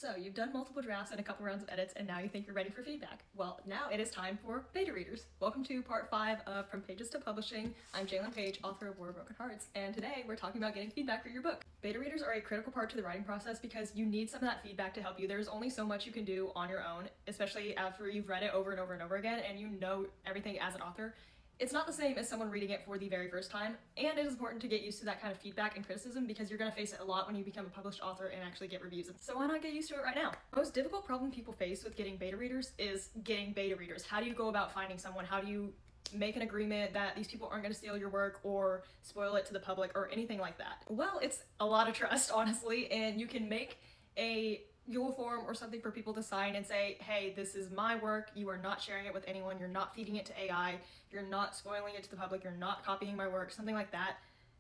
So you've done multiple drafts and a couple rounds of edits, and now you think you're ready for feedback. Well, now it is time for beta readers. Welcome to part 5 of From Pages to Publishing. I'm Jalen Page, author of War of Broken Hearts, and today we're talking about getting feedback for your book. Beta readers are a critical part to the writing process because you need some of that feedback to help you. There's only so much you can do on your own, especially after you've read it over and over and over again and you know everything as an author. It's not the same as someone reading it for the very first time, and it is important to get used to that kind of feedback and criticism because you're going to face it a lot when you become a published author and actually get reviews. So why not get used to it right now? The most difficult problem people face with getting beta readers is getting beta readers. How do you go about finding someone? How do you make an agreement that these people aren't going to steal your work or spoil it to the public or anything like that? Well, it's a lot of trust, honestly, and you can make a Yule form or something for people to sign and say, hey, this is my work, you are not sharing it with anyone, you're not feeding it to AI, you're not spoiling it to the public, you're not copying my work, something like that.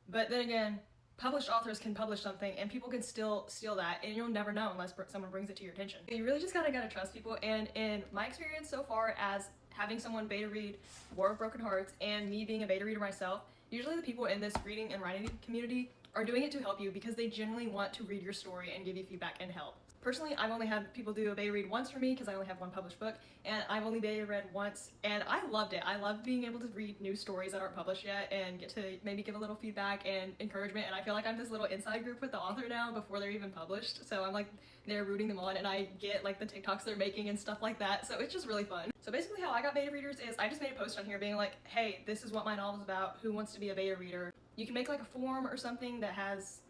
But then again, published authors can publish something and people can still steal that, and you'll never know unless someone brings it to your attention. You really just gotta trust people, and in my experience so far as having someone beta read War of Broken Hearts and me being a beta reader myself, usually the people in this reading and writing community are doing it to help you because they genuinely want to read your story and give you feedback and help. Personally, I've only had people do a beta read once for me because I only have one published book, and I've only beta read once, and I loved it. I love being able to read new stories that aren't published yet and get to maybe give a little feedback and encouragement, and I feel like I'm this little inside group with the author now before they're even published, so I'm like they're rooting them on, and I get like the TikToks they're making and stuff like that, so it's just really fun. So basically how I got beta readers is I just made a post on here being like, hey, this is what my novel's about, who wants to be a beta reader? You can make like a form or something that asks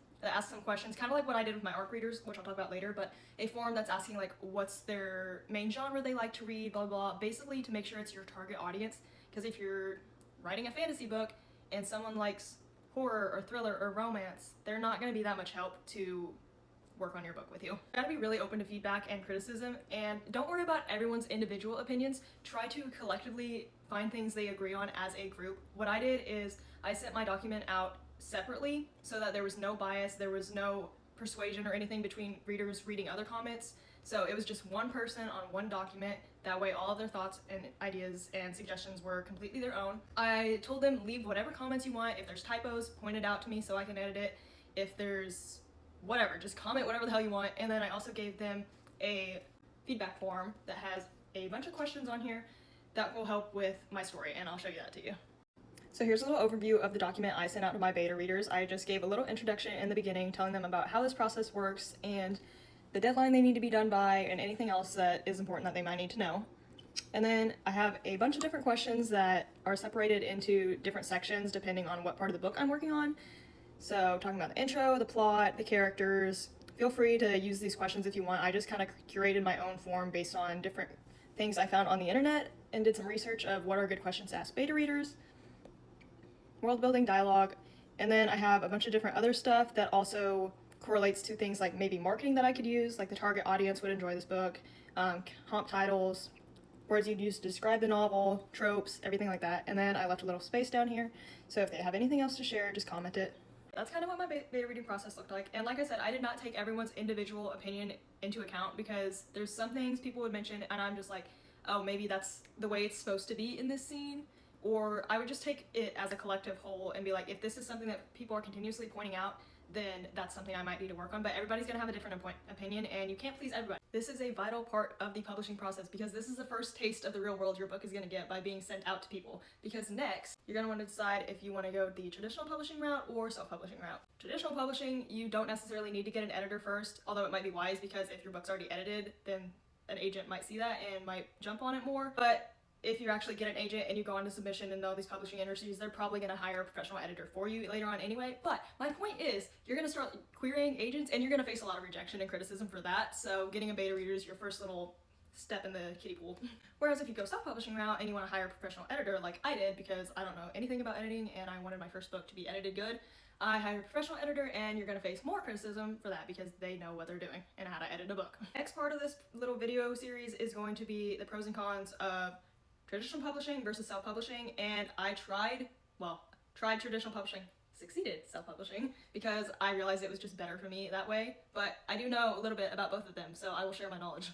some questions, kind of like what I did with my ARC readers, which I'll talk about later, but a form that's asking like what's their main genre they like to read, blah, blah, blah, basically to make sure it's your target audience, because if you're writing a fantasy book and someone likes horror or thriller or romance, they're not going to be that much help to work on your book with you. You gotta be really open to feedback and criticism, and don't worry about everyone's individual opinions. Try to collectively find things they agree on as a group. What I did is I sent my document out separately so that there was no bias, there was no persuasion or anything between readers reading other comments. So it was just one person on one document. That way all of their thoughts and ideas and suggestions were completely their own. I told them leave whatever comments you want. If there's typos, point it out to me so I can edit it. If there's whatever, just comment whatever the hell you want. And then I also gave them a feedback form that has a bunch of questions on here that will help with my story, and I'll show you that to you. So here's a little overview of the document I sent out to my beta readers. I just gave a little introduction in the beginning telling them about how this process works and the deadline they need to be done by and anything else that is important that they might need to know. And then I have a bunch of different questions that are separated into different sections depending on what part of the book I'm working on. So talking about the intro, the plot, the characters. Feel free to use these questions if you want. I just kind of curated my own form based on different things I found on the internet and did some research of what are good questions to ask beta readers. World building, dialogue, and then I have a bunch of different other stuff that also correlates to things like maybe marketing that I could use, like the target audience would enjoy this book, comp titles, words you'd use to describe the novel, tropes, everything like that. And then I left a little space down here, so if they have anything else to share, just comment it. That's kind of what my beta reading process looked like. And like I said, I did not take everyone's individual opinion into account because there's some things people would mention and I'm just like, oh, maybe that's the way it's supposed to be in this scene. Or I would just take it as a collective whole and be like, if this is something that people are continuously pointing out, then that's something I might need to work on. But everybody's gonna have a different opinion and you can't please everybody. This is a vital part of the publishing process because this is the first taste of the real world your book is gonna get by being sent out to people. Because next, you're gonna want to decide if you want to go the traditional publishing route or self-publishing route. Traditional publishing, you don't necessarily need to get an editor first, although it might be wise because if your book's already edited, then an agent might see that and might jump on it more. But if you actually get an agent and you go on to submission and all these publishing industries, they're probably going to hire a professional editor for you later on anyway. But my point is, you're going to start querying agents and you're going to face a lot of rejection and criticism for that. So getting a beta reader is your first little step in the kiddie pool. Whereas if you go self-publishing route and you want to hire a professional editor like I did, because I don't know anything about editing and I wanted my first book to be edited good, I hired a professional editor and you're going to face more criticism for that because they know what they're doing and how to edit a book. Next part of this little video series is going to be the pros and cons of traditional publishing versus self-publishing, and I tried traditional publishing, succeeded self-publishing because I realized it was just better for me that way, but I do know a little bit about both of them, so I will share my knowledge.